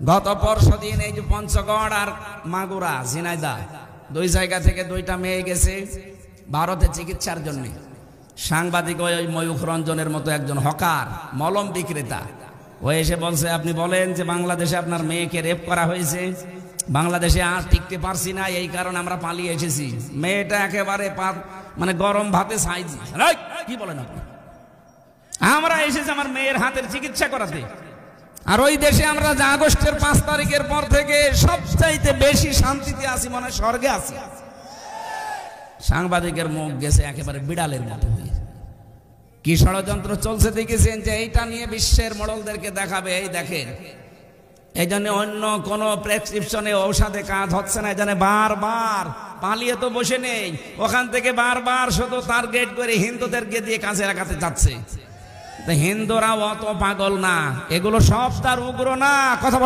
গত পরশুদিন এই যে পঞ্চগড় আর মাগুরা ঝিনাইদা দুই জায়গা থেকে দুইটা মেয়ে গেছে ভারতে চিকিৎসার জন্য। সাংবাদিক ওই ময়ূখ রঞ্জনের মতো একজন হকার মলম বিক্রেতা ও এসে বলছে, আপনি বলেন যে বাংলাদেশে আপনার মেয়েকে রেপ করা হয়েছে, বাংলাদেশে আর টিকতে পারছি না, এই কারণে আমরা পালিয়ে এসেছি। মেয়েটা একেবারে মানে গরম ভাতে সাইজি। কি বলেন আপনি? আমরা এসেছি আমার মেয়ের হাতের চিকিৎসা করাতে, আর ওই দেশে আমরা আগস্টের 5 তারিখের পর থেকে সবচাইতে বেশি শান্তিতে আছি, মনে হয় স্বর্গে আছি। সাংবাদিকের মুখ গেছে একেবারে বিড়ালের মতো। কি ষড়যন্ত্র চলছে দেখেছেন যে এইটা নিয়ে বিশ্বের মোড়লদেরকে দেখাবে, এই দেখেন। এই জন্য অন্য কোন প্রেসক্রিপশনে ঔষধে কাজ হচ্ছে না, এই জন্য বারবার পালিয়ে তো বসে নেই, ওখান থেকে বারবার শুধু টার্গেট করে হিন্দুদেরকে দিয়ে কাজে লাগাতে যাচ্ছে। হিন্দুরা অত পাগল না, এগুলো সব তার উগ্র না। কথা